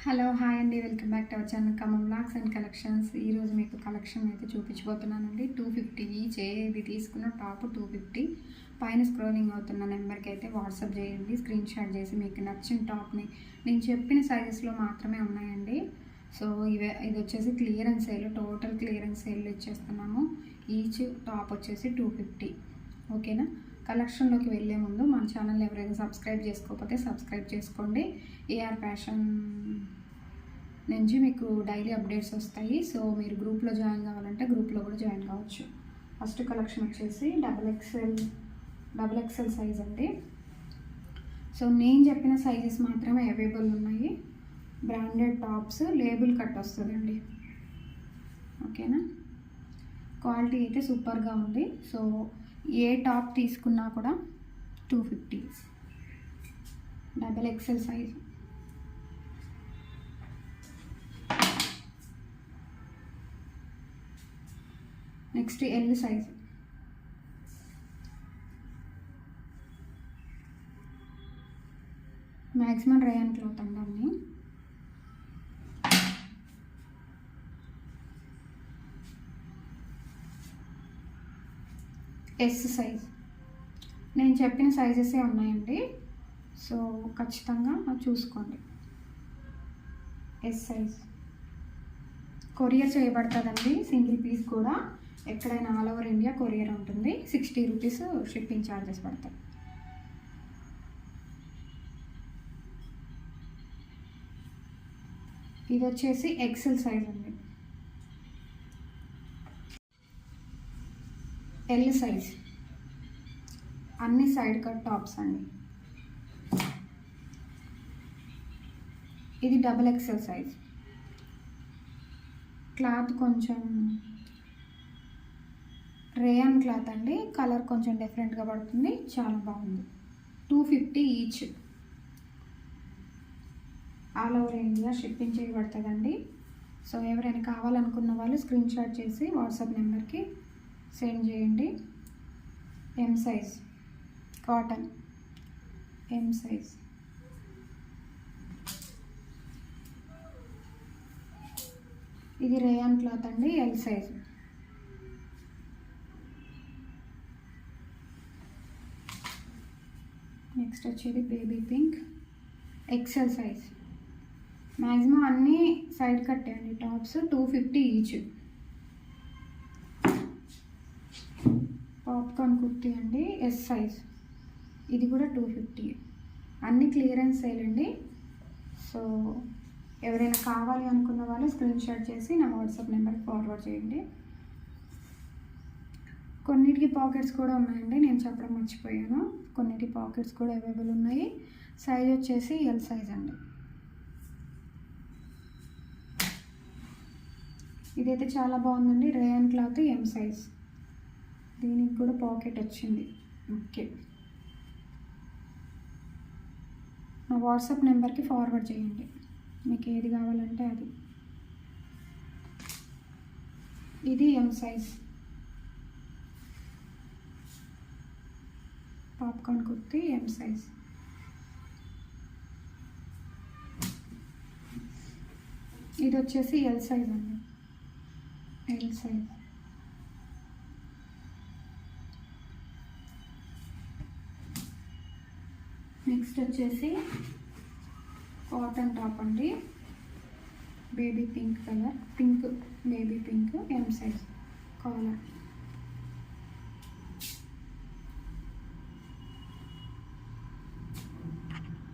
Hello hi అండి, welcome back to our channel Khammam vlogs and collections. ఈరోజు మీకు collection అయితే చూపించబోతున్నానండి. 250 ఈచ్. ఏది తీసుకున్న టాప్ 250. పైన స్క్రోలింగ్ అవుతున్న నెంబర్కి అయితే వాట్సాప్ చేయండి. స్క్రీన్ షాట్ చేసి మీకు నచ్చిన టాప్ని నేను చెప్పిన సైజెస్లో మాత్రమే ఉన్నాయండి. సో ఇది వచ్చేసి clearance sale, total clearance sale ఇచ్చేస్తున్నాము. ఈచ్ టాప్ వచ్చేసి 250. ఓకేనా. కలెక్షన్లోకి వెళ్ళే ముందు మన ఛానల్ ఎవరైనా సబ్స్క్రైబ్ చేసుకోకపోతే సబ్స్క్రైబ్ చేసుకోండి. ఏఆర్ ఫ్యాషన్ నుంచి మీకు డైలీ అప్డేట్స్ వస్తాయి. సో మీరు గ్రూప్లో జాయిన్ కావాలంటే గ్రూప్లో కూడా జాయిన్ కావచ్చు. ఫస్ట్ కలెక్షన్ వచ్చేసి డబుల్ ఎక్సెల్ సైజ్ అండి. సో నేను చెప్పిన సైజెస్ మాత్రమే అవైలబుల్ ఉన్నాయి. బ్రాండెడ్ టాప్స్, లేబుల్ కట్ వస్తుందండి. ఓకేనా. క్వాలిటీ అయితే సూపర్గా ఉంది. సో ఏ టాప్ తీసుకున్నా కూడా 250. Double XL size. Next L size. Maximum rayon cloth అండి అన్నీ. S size. నేను చెప్పిన సైజెసే ఉన్నాయండి. సో ఖచ్చితంగా చూసుకోండి. S size. కొరియర్ చేయబడుతుందండి. సింగిల్ పీస్ కూడా ఎక్కడైనా ఆల్ ఓవర్ ఇండియా కొరియర్ ఉంటుంది. 60 రూపీస్ షిప్పింగ్ ఛార్జెస్ పడతాయి. ఇది వచ్చేసి ఎక్సెల్ సైజ్ అండి. L size. అన్ని సైడ్ కట్ టాప్స్ అండి. ఇది డబుల్ ఎక్సెల్ సైజ్. క్లాత్ కొంచెం రేయన్ క్లాత్ అండి. కలర్ కొంచెం డిఫరెంట్గా పడుతుంది. చాలా బాగుంది. 250 each. All over India shipping చేయబడుతుందండి. సో ఎవరైనా కావాలనుకున్న వాళ్ళు స్క్రీన్ షాట్ చేసి వాట్సాప్ నెంబర్కి సెండ్ చేయండి. M size cotton. M size. ఇది రేయాన్ క్లాత్ అండి. L size. నెక్స్ట్ వచ్చేది baby pink. XL size. Maximum అన్నీ సైడ్ కట్టేయండి టాప్స్. 250 ఈచ్. పాప్కార్న్ కుర్తీ అండి. S size. ఇది కూడా 250. అన్ని క్లియరెన్స్ సేల్ అండి. సో ఎవరైనా కావాలి అనుకున్న వాళ్ళు స్క్రీన్ షాట్ చేసి నా వాట్సాప్ నెంబర్కి ఫార్వర్డ్ చేయండి. కొన్నిటికి పాకెట్స్ కూడా ఉన్నాయండి. నేను చెప్పడం మర్చిపోయాను. కొన్నిటి పాకెట్స్ కూడా అవైలబుల్ ఉన్నాయి. సైజ్ వచ్చేసి ఎల్ సైజ్ అండి. ఇదైతే చాలా బాగుందండి. Rayon cloth. M size. దీనికి కూడా పాకెట్ వచ్చింది. ఓకే. నా వాట్సాప్ నెంబర్కి ఫార్వర్డ్ చేయండి మీకు ఏది కావాలంటే అది. ఇది M size. Popcorn kurti. M size. ఇది వచ్చేసి ఎల్ సైజ్ అండి. L size. నెక్స్ట్ వచ్చేసి కాటన్ టాప్ అండి. Baby pink colour. Pink baby pink. M size. Caller.